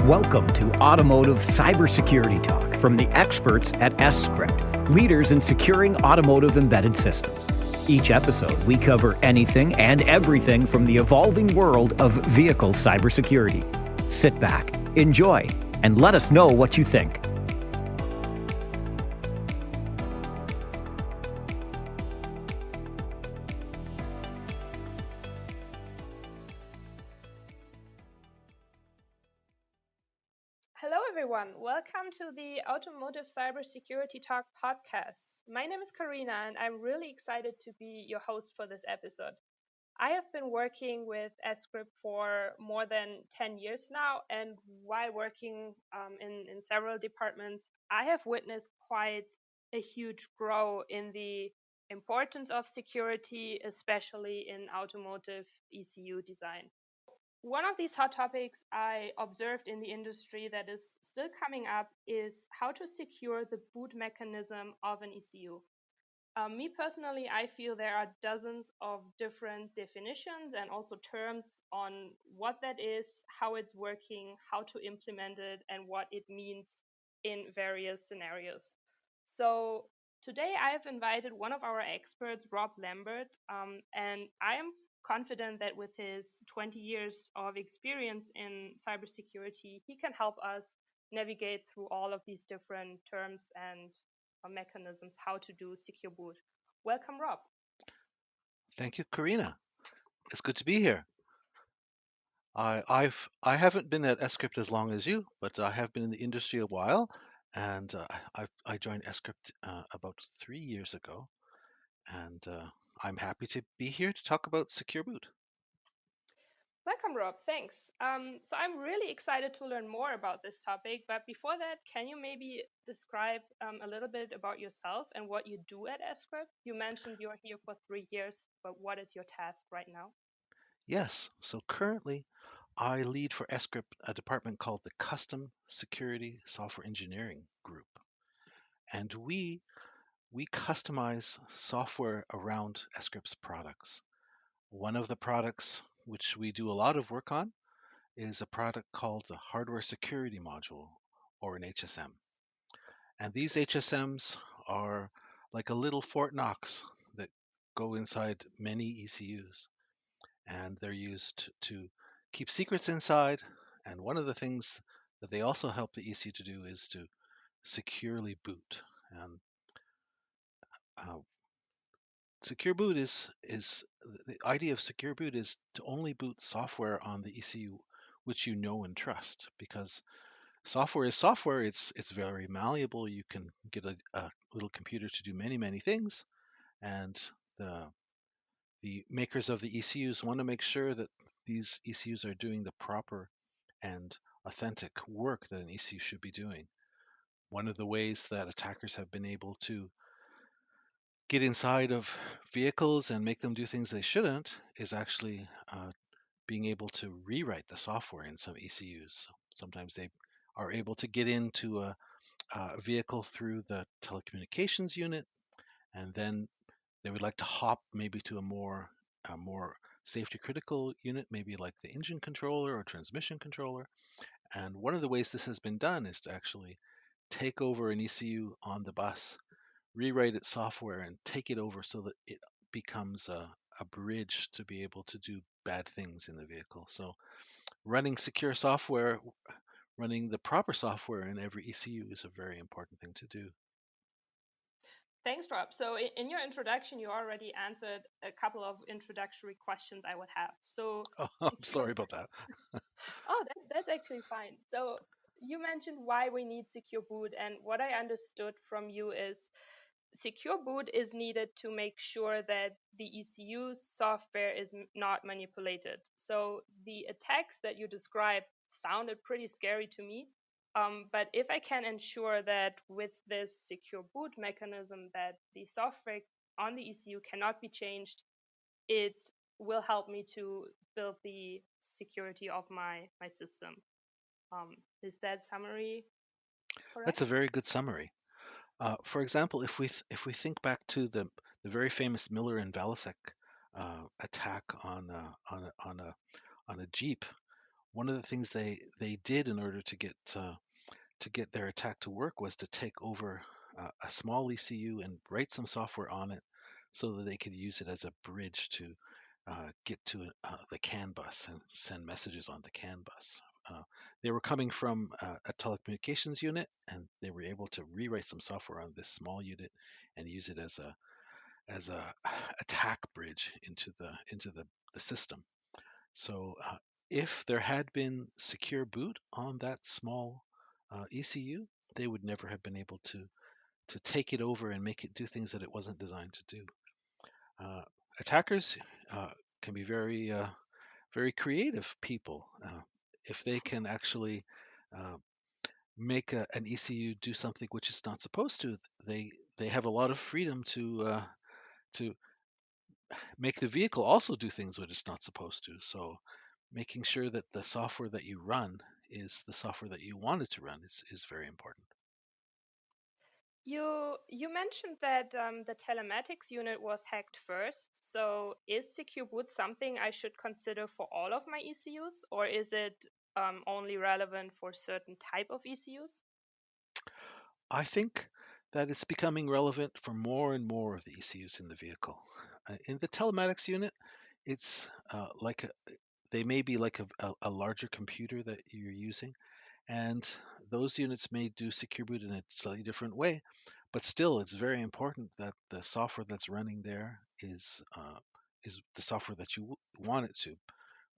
Welcome to Automotive Cybersecurity Talk from the experts at S-Script, leaders in securing automotive embedded systems. Each episode, we cover anything and everything from the evolving world of vehicle cybersecurity. Sit back, enjoy, and let us know what you think. Hello, everyone. Welcome to the Automotive Cybersecurity Talk podcast. My name is Carina, and I'm really excited to be your host for this episode. I have been working with S-Script for more than 10 years now, and while working in several departments, I have witnessed quite a huge growth in the importance of security, especially in automotive ECU design. One of these hot topics I observed in the industry that is still coming up is how to secure the boot mechanism of an ECU. Me personally, I feel there are dozens of different definitions and also terms on what that is, how it's working, how to implement it, and what it means in various scenarios. So today I have invited one of our experts, Rob Lambert, and I am confident that with his 20 years of experience in cybersecurity, he can help us navigate through all of these different terms and mechanisms how to do secure boot. Welcome, Rob. Thank you, Carina. It's good to be here. I haven't been at S-Script as long as you, but I have been in the industry a while, and I joined S-Script about 3 years ago, and I'm happy to be here to talk about Secure Boot. Welcome, Rob. Thanks. So I'm really excited to learn more about this topic. But before that, can you maybe describe a little bit about yourself and what you do at S-Script? You mentioned you're here for 3 years, but what is your task right now? Yes, so currently I lead for S-Script a department called the Custom Security Software Engineering Group, and we customize software around S-Script's products. One of the products which we do a lot of work on is a product called the Hardware Security Module, or an HSM. And these HSMs are like a little Fort Knox that go inside many ECUs. And they're used to keep secrets inside. And one of the things that they also help the ECU to do is to securely boot. And uh, secure boot is the idea of secure boot is to only boot software on the ECU which you know and trust, because software is software. It's very malleable. You can get a little computer to do many things, and the the makers of the ECUs want to make sure that these ECUs are doing the proper and authentic work that an ECU should be doing. One of the ways that attackers have been able to get inside of vehicles and make them do things they shouldn't is actually being able to rewrite the software in some ECUs. Sometimes they are able to get into a vehicle through the telecommunications unit, and then they would like to hop maybe to a more safety critical unit, maybe like the engine controller or transmission controller. And one of the ways this has been done is to actually take over an ECU on the bus, rewrite its software, and take it over so that it becomes a bridge to be able to do bad things in the vehicle. So running secure software, running the proper software in every ECU is a very important thing to do. Thanks, Rob. So in your introduction, you already answered a couple of introductory questions I would have. So Oh, I'm secure. sorry about that. That's actually fine. So you mentioned why we need secure boot, and what I understood from you is secure boot is needed to make sure that the ECU's software is not manipulated. So the attacks that you described sounded pretty scary to me. But if I can ensure that with this secure boot mechanism that the software on the ECU cannot be changed, it will help me to build the security of my system. Is that summary That's correct? a very good summary. For example, if we think back to the very famous Miller and Valasek attack on a Jeep, one of the things they did in order to get their attack to work was to take over a small ECU and write some software on it so that they could use it as a bridge to get to the CAN bus and send messages on the CAN bus. They were coming from a telecommunications unit, and they were able to rewrite some software on this small unit and use it as a attack bridge into the system. So if there had been secure boot on that small ECU, they would never have been able to take it over and make it do things that it wasn't designed to do. Uh, Attackers can be very creative people. If they can actually uh, make an ECU do something which it's not supposed to, they have a lot of freedom to make the vehicle also do things which it's not supposed to. So making sure that the software that you run is the software that you want it to run is very important. You mentioned that the telematics unit was hacked first. So is secure boot something I should consider for all of my ECUs, or is it only relevant for certain type of ECUs? I think that it's becoming relevant for more and more of the ECUs in the vehicle. In the telematics unit, it's they may be like a larger computer that you're using, and those units may do secure boot in a slightly different way, but still, it's very important that the software that's running there is the software that you want it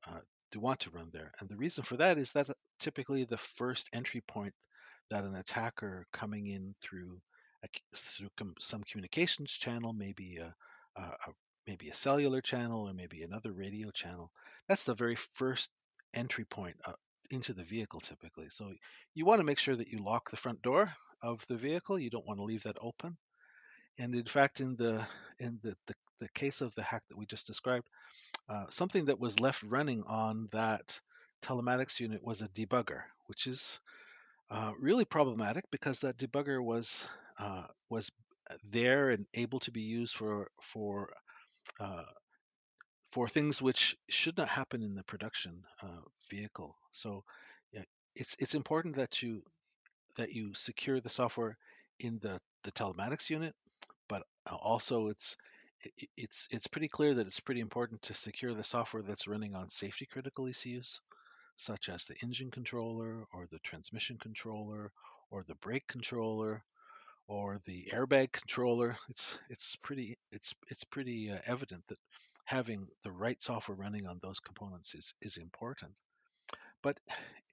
uh, to want to run there. And the reason for that is that's typically the first entry point that an attacker coming in through some communications channel, maybe a cellular channel or maybe another radio channel. That's the very first entry point into the vehicle typically. So you want to make sure that you lock the front door of the vehicle. You don't want to leave that open. And in fact, in the case of the hack that we just described, something that was left running on that telematics unit was a debugger, which is really problematic because that debugger was there and able to be used uh, for things which should not happen in the production vehicle. So yeah, it's important that you secure the software in the telematics unit, but also it's pretty clear that it's pretty important to secure the software that's running on safety critical ECUs, such as the engine controller or the transmission controller or the brake controller or the airbag controller. It's pretty evident that having the right software running on those components is important. But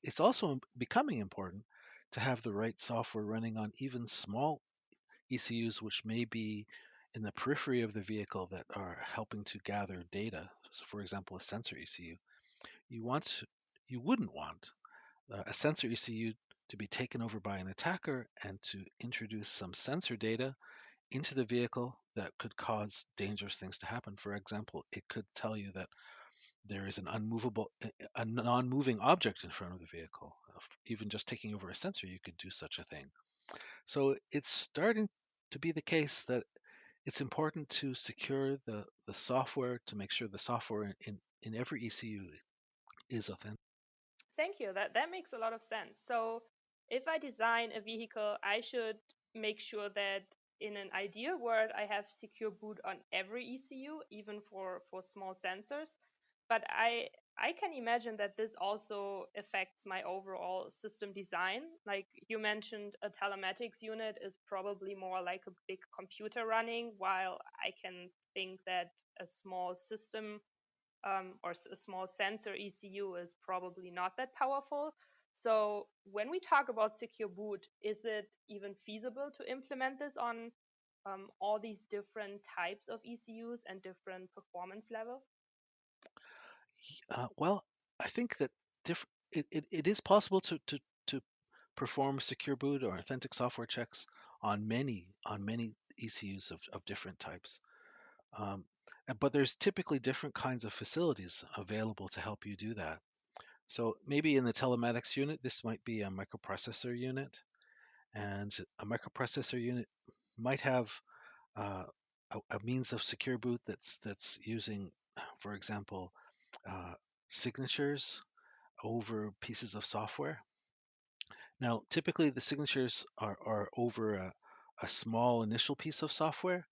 it's also becoming important to have the right software running on even small ECUs, which may be in the periphery of the vehicle that are helping to gather data. So, for example, a sensor ECU. You want you wouldn't want a sensor ECU to be taken over by an attacker and to introduce some sensor data into the vehicle that could cause dangerous things to happen. For example, it could tell you that there is a non-moving object in front of the vehicle. Even just taking over a sensor, you could do such a thing. So it's starting to be the case that it's important to secure the software to make sure the software in every ECU is authentic. Thank you. That makes a lot of sense. So, if I design a vehicle, I should make sure that in an ideal world, I have secure boot on every ECU, even for small sensors. But I can imagine that this also affects my overall system design. Like you mentioned, a telematics unit is probably more like a big computer running, while I can think that a small system or a small sensor ECU is probably not that powerful. So when we talk about secure boot, is it even feasible to implement this on all these different types of ECUs and different performance level? Well, I think that it is possible to perform secure boot or authentic software checks on many ECUs of different types. Um, but there's typically different kinds of facilities available to help you do that. So maybe in the telematics unit, this might be a microprocessor unit, and a microprocessor unit might have uh, a means of secure boot that's using, for example, uh, signatures over pieces of software. Now, typically the signatures are over a small initial piece of software,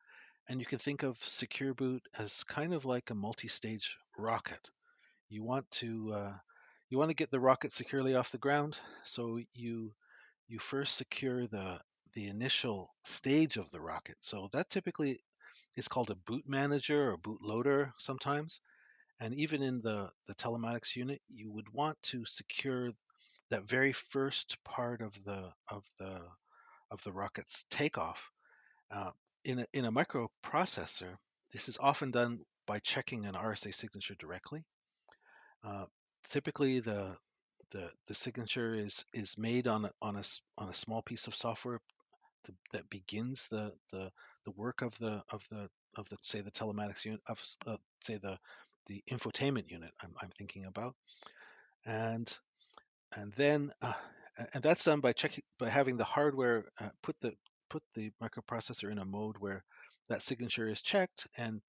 and you can think of Secure Boot as kind of like a multi-stage rocket. You want to get the rocket securely off the ground, so you first secure the initial stage of the rocket. So that typically is called a boot manager or boot loader sometimes. And even in the telematics unit, you would want to secure that very first part of the rocket's takeoff. Uh, in a microprocessor, this is often done by checking an RSA signature directly. Uh, Typically, the signature is made on a small piece of software that begins the work of the say the telematics unit of say the infotainment unit I'm thinking about, and then and that's done by checking by having the hardware put the microprocessor in a mode where that signature is checked, and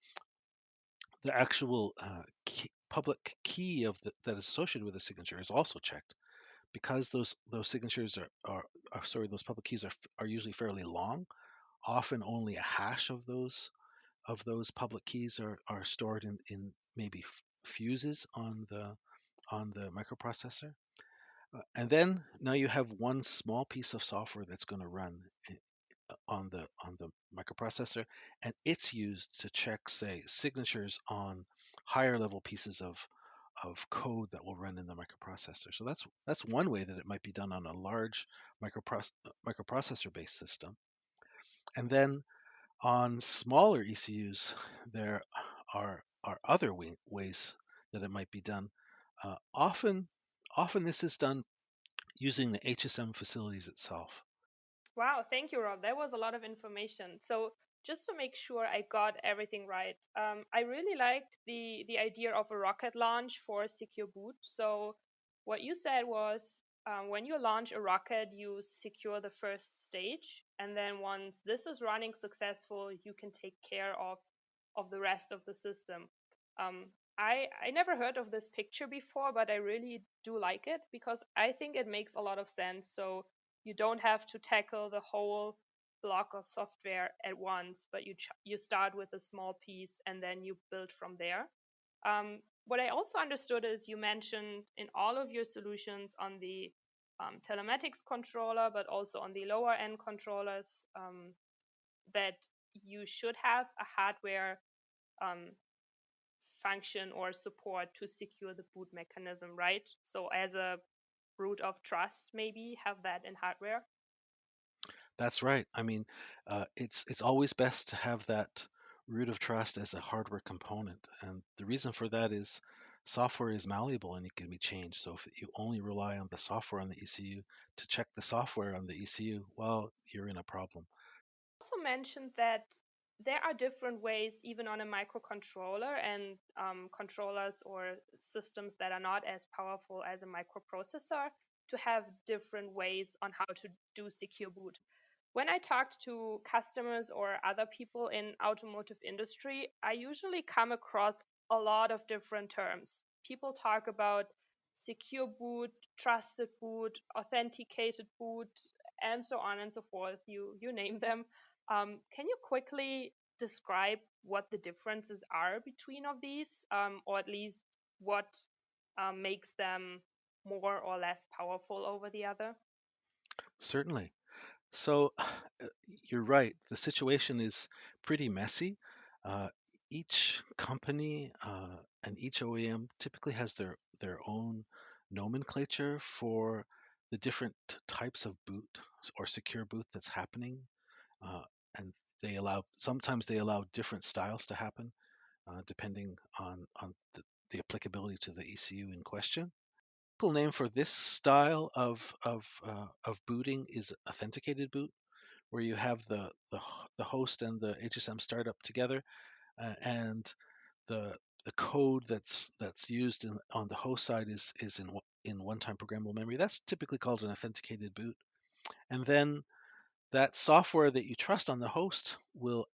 the actual public key that is associated with the signature is also checked. Because those signatures are those public keys are usually fairly long. Often only a hash of those public keys are stored in maybe fuses on the microprocessor. And then now you have one small piece of software that's going to run on the microprocessor, and it's used to check, say, signatures on higher level pieces of code that will run in the microprocessor. So that's one way that it might be done on a large microprocessor based system. And then on smaller ECUs, there are other ways that it might be done. Often this is done using the HSM facilities itself. Wow, thank you, Rob. That was a lot of information. So, just to make sure I got everything right, I really liked the idea of a rocket launch for secure boot. So, what you said was when you launch a rocket, you secure the first stage, and then once this is running successful, you can take care of the rest of the system. I never heard of this picture before, but I really do like it because I think it makes a lot of sense. So you don't have to tackle the whole block of software at once, but you start with a small piece and then you build from there. What I also understood is you mentioned in all of your solutions on the telematics controller, but also on the lower end controllers, that you should have a hardware um, function or support to secure the boot mechanism, right? So as a root of trust, maybe have that in hardware. That's right. I mean, it's always best to have that root of trust as a hardware component, and the reason for that is software is malleable and it can be changed. So if you only rely on the software on the ECU to check the software on the ECU, well, you're in a problem. Also mentioned that there are different ways, even on a microcontroller and controllers or systems that are not as powerful as a microprocessor, to have different ways on how to do secure boot. When I talked to customers or other people in automotive industry, I usually come across a lot of different terms. People talk about secure boot, trusted boot, authenticated boot, and so on and so forth. You name them. Can you quickly describe what the differences are between of these, or at least what makes them more or less powerful over the other? Certainly. So you're right. The situation is pretty messy. Uh, each company and each OEM typically has their own nomenclature for the different types of boot or secure boot that's happening, uh, and sometimes they allow different styles to happen depending on the applicability to the ECU in question. Typical name for this style of booting is authenticated boot, where you have the host and the HSM startup together, and the code that's used on the host side is in one-time programmable memory. That's typically called an authenticated boot. And then that software that you trust on the host will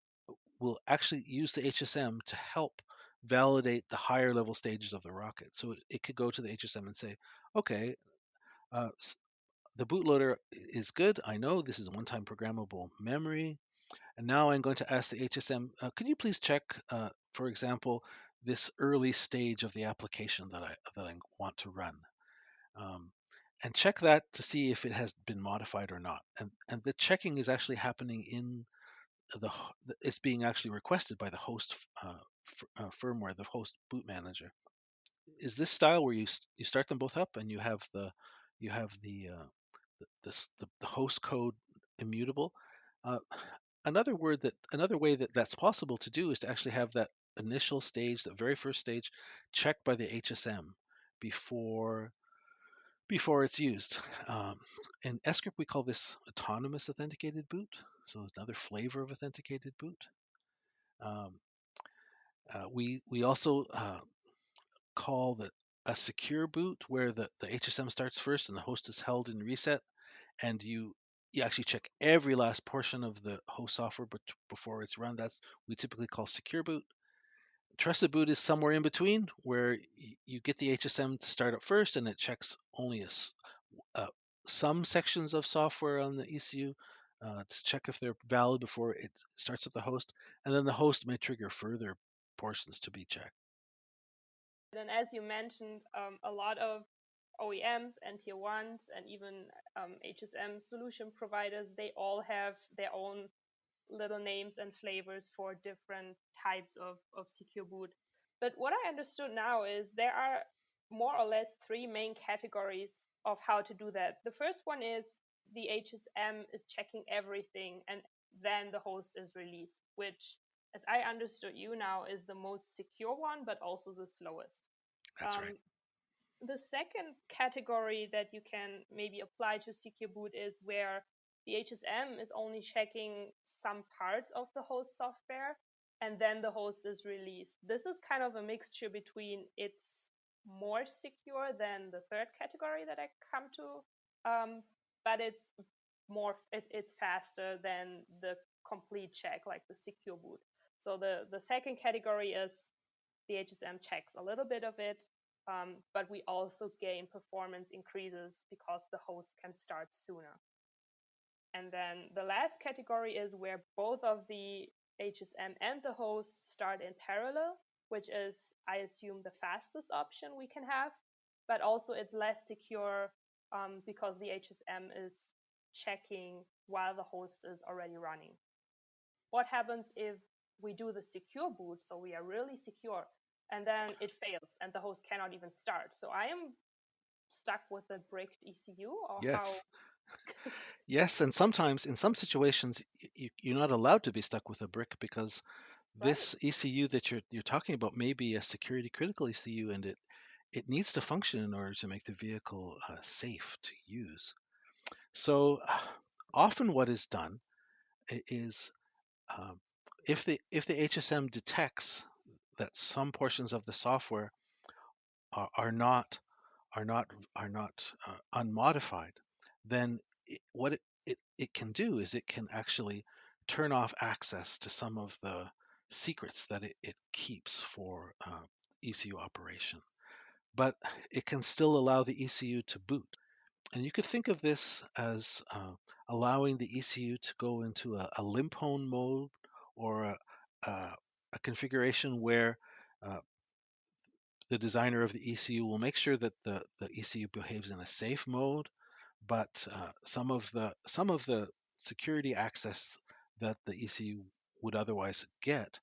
actually use the HSM to help validate the higher level stages of the rocket. So it could go to the HSM and say, okay, uh, the bootloader is good. I know this is a one-time programmable memory. And now I'm going to ask the HSM, can you please check, for example, this early stage of the application that I want to run, um, and check that to see if it has been modified or not. And the checking is actually happening in it's being actually requested by the host firmware, the host boot manager. Is this style where you start them both up and you have the host code immutable? Uh, another way that that's possible to do is to actually have that initial stage, the very first stage, checked by the HSM before it's used. In script, we call this autonomous authenticated boot. So another flavor of authenticated boot. Um, we also call that a secure boot, where the HSM starts first and the host is held in reset, and you actually check every last portion of the host software before it's run. That's we typically call secure boot. Trusted boot is somewhere in between, where you get the HSM to start up first, and it checks only uh, some sections of software on the ECU to check if they're valid before it starts up the host, and then the host may trigger further portions to be checked. And as you mentioned, a lot of OEMs and tier ones and even HSM solution providers, they all have their own little names and flavors for different types of secure boot. But what I understood now is there are more or less three main categories of how to do that. The first one is the HSM is checking everything and then the host is released, which, as I understood you now, is the most secure one, but also the slowest. That's right. The second category that you can maybe apply to secure boot is where the HSM is only checking some parts of the host software and then the host is released. This is kind of a mixture between it's more secure than the third category that I come to, but it's faster than the complete check, like the secure boot. So the second category is the HSM checks a little bit of it, but we also gain performance increases because the host can start sooner. And then the last category is where both of the HSM and the host start in parallel, which is, I assume, the fastest option we can have, but also it's less secure because the HSM is checking while the host is already running. What happens if we do the secure boot, so we are really secure, and then it fails and the host cannot even start? So I am stuck with a bricked ECU, or how? Yes. Yes, and sometimes in some situations you're not allowed to be stuck with a brick, because Right. this ECU that you're talking about may be a security critical ECU, and it needs to function in order to make the vehicle safe to use. So often what is done is, um, if the HSM detects that some portions of the software are not are not unmodified, then what it can do is it can actually turn off access to some of the secrets that it keeps for ECU operation. But it can still allow the ECU to boot. And you could think of this as allowing the ECU to go into a limp home mode, or a configuration where uh, the designer of the ECU will make sure that the ECU behaves in a safe mode, but some of the security access that the ECU would otherwise get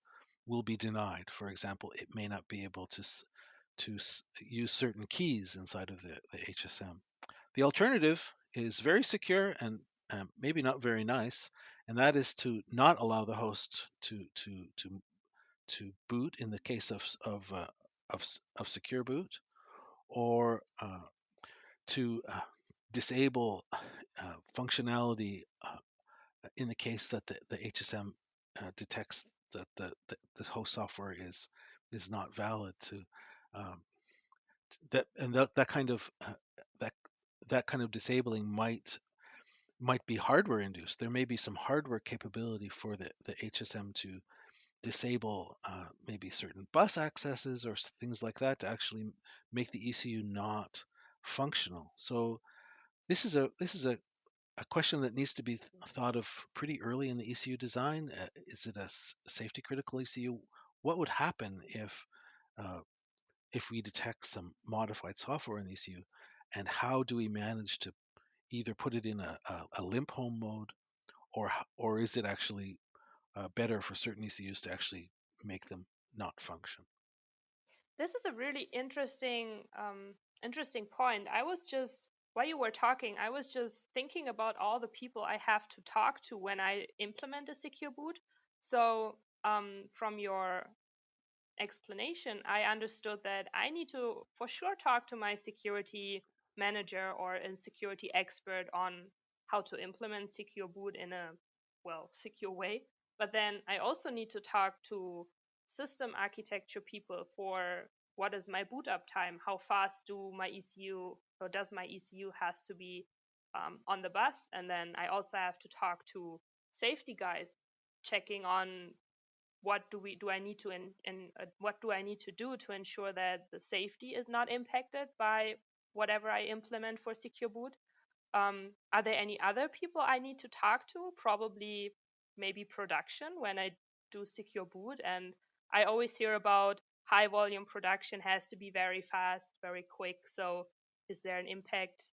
will be denied. For example, it may not be able to use certain keys inside of the HSM. The alternative is very secure and maybe not very nice, and that is to not allow the host to boot in the case of secure boot, or to disable functionality in the case that the HSM detects that the host software is not valid. To that and that kind of that that kind of disabling might be hardware induced. There may be some hardware capability for the HSM disable maybe certain bus accesses or things like that to actually make the ECU not functional. So this is a question that needs to be thought of pretty early in the ECU design. Is it a safety critical ECU? What would happen uh, if we detect some modified software in the ECU, and how do we manage to either put it in a limp home mode, or is it actually better for certain ECUs to actually make them not function? This is a really interesting point. I was just while you were talking, I was just thinking about all the people I have to talk to when I implement a secure boot. So from your explanation, I understood that I need to for sure talk to my security manager or a security expert on how to implement secure boot in a secure way. But then I also need to talk to system architecture people for what is my boot up time? How fast do my ECU or does my ECU has to be on the bus? And then I also have to talk to safety guys checking on what do I need to what do I need to do to ensure that the safety is not impacted by whatever I implement for secure boot. Are there any other people I need to talk to? Probably maybe production when I do secure boot. And I always hear about high volume production has to be very fast, very quick. So is there an impact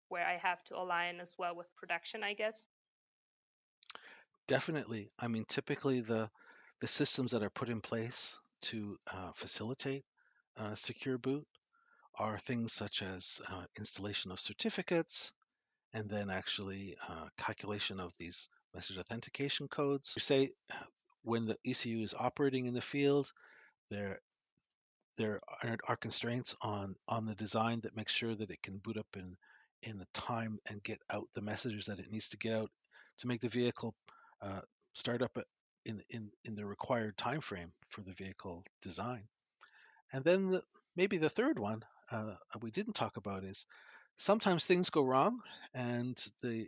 where I have to align as well with production, I guess? Definitely. I mean, typically the systems that are put in place to facilitate secure boot are things such as installation of certificates, and then actually calculation of these message authentication codes. You say when the ECU is operating in the field, there there are constraints on the design that makes sure that it can boot up in the time and get out the messages that it needs to get out to make the vehicle uh, start up in the required time frame for the vehicle design. And then maybe the third one we didn't talk about is sometimes things go wrong, and the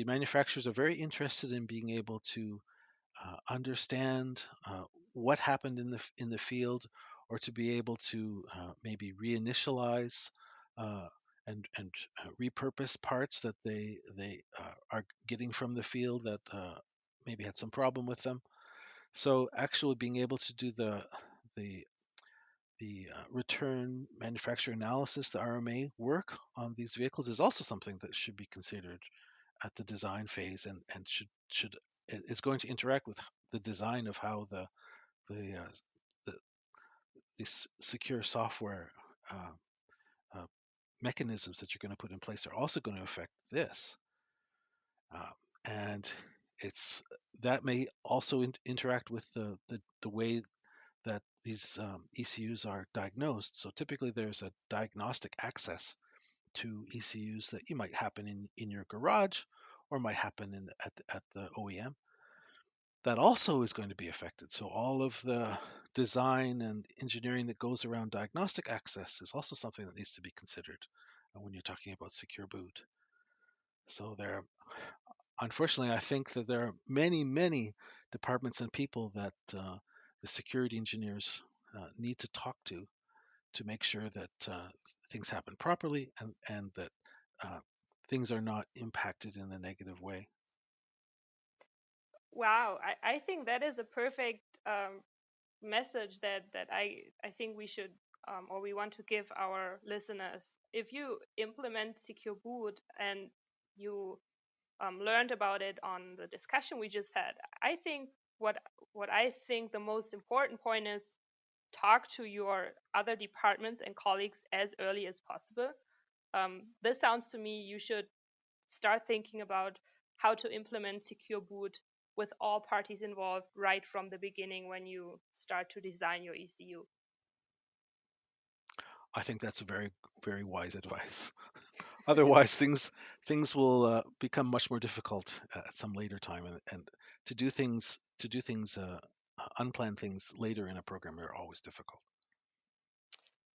manufacturers are very interested in being able to understand what happened in the field, or to be able to maybe reinitialize uh, and repurpose parts that they are getting from the field that maybe had some problem with them. So actually being able to do the return manufacturer analysis, the RMA work on these vehicles is also something that should be considered at the design phase, and should is going to interact with the design of how the uh, the these secure software uh, uh, mechanisms that you're going to put in place are also going to affect this, uh, and it's that may also interact with the way that these ECUs are diagnosed. So typically there's a diagnostic access to ECUs that you might happen in your garage, or might happen at the OEM. That also is going to be affected. So all of the design and engineering that goes around diagnostic access is also something that needs to be considered when you're talking about secure boot. So there, unfortunately, I think that there are many departments and people that the security engineers need to talk to make sure that things happen properly, and that uh, things are not impacted in a negative way. Wow, I think that is a perfect message that I think we should or we want to give our listeners. If you implement secure boot and you learned about it on the discussion we just had, I think what I think the most important point is talk to your other departments and colleagues as early as possible. This sounds to me you should start thinking about how to implement secure boot with all parties involved right from the beginning when you start to design your ECU. I think that's a very wise advice. Otherwise, things will become much more difficult at some later time, and to do things unplanned things later in a program are always difficult.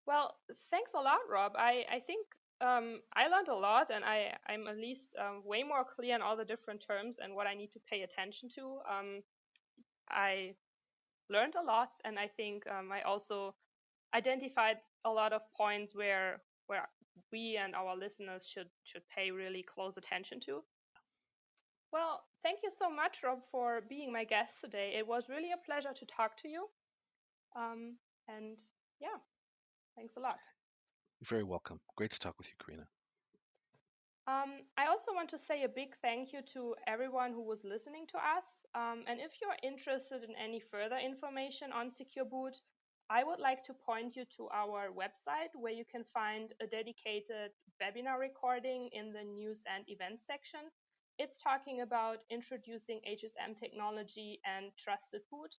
Well, thanks a lot, Rob. I think I learned a lot, and I'm at least way more clear on all the different terms and what I need to pay attention to. I learned a lot, and I think I also identified a lot of points where we and our listeners should pay really close attention to. Well, thank you so much, Rob, for being my guest today. It was really a pleasure to talk to you. And yeah, thanks a lot. You're very welcome. Great to talk with you, Carina. I also want to say a big thank you to everyone who was listening to us. And if you're interested in any further information on Secure Boot, I would like to point you to our website where you can find a dedicated webinar recording in the news and events section. It's talking about introducing HSM technology and trusted boot.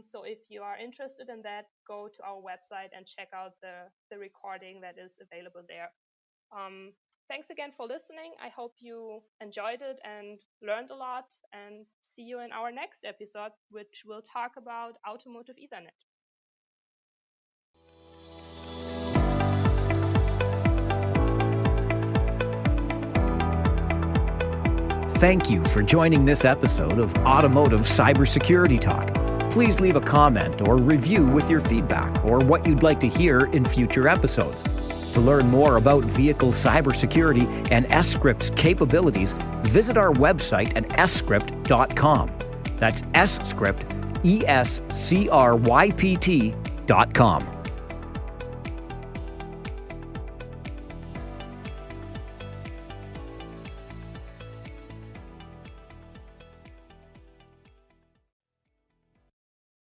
So if you are interested in that, go to our website and check out the recording that is available there. Thanks again for listening. I hope you enjoyed it and learned a lot, and see you in our next episode, which will talk about automotive Ethernet. Thank you for joining this episode of Automotive Cybersecurity Talk. Please leave a comment or review with your feedback or what you'd like to hear in future episodes. To learn more about vehicle cybersecurity and S-Script's capabilities, visit our website at sscript.com. That's S-Script, ESCRYPT.com.